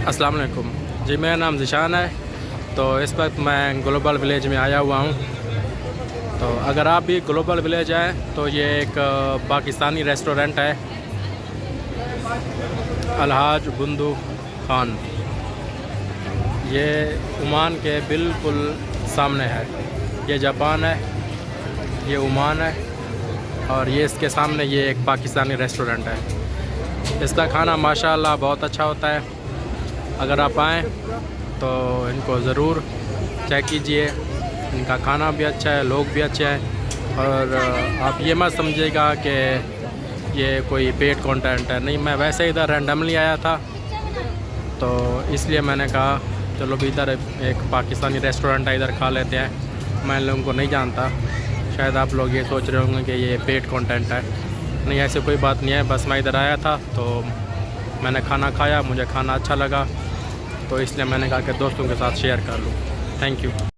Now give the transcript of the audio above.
अस्सलाम वालेकुम जी, मेरा नाम ज़िशान है। तो इस वक्त मैं ग्लोबल विलेज में आया हुआ हूँ। तो अगर आप भी ग्लोबल विलेज आए तो ये एक पाकिस्तानी रेस्टोरेंट है, अलहाज बुंदू खान। ये ओमान के बिल्कुल सामने है। ये जापान है, ये ओमान है, और ये इसके सामने ये एक पाकिस्तानी रेस्टोरेंट है। इसका खाना माशाअल्लाह बहुत अच्छा होता है। अगर आप आएँ तो इनको ज़रूर चेक कीजिए। इनका खाना भी अच्छा है, लोग भी अच्छे हैं। और आप ये मत समझिएगा कि ये कोई पेड कंटेंट है, नहीं। मैं वैसे इधर रैंडमली आया था, तो इसलिए मैंने कहा चलो भी इधर एक पाकिस्तानी रेस्टोरेंट है, इधर खा लेते हैं। मैं इन लोगों को नहीं जानता, शायद आप लोग ये सोच रहे होंगे कि ये पेड कंटेंट है। नहीं, ऐसे कोई बात नहीं है। बस मैं इधर आया था तो मैंने खाना खाया, मुझे खाना अच्छा लगा, तो इसलिए मैंने कहा कि दोस्तों के साथ शेयर कर लूँ। Thank you.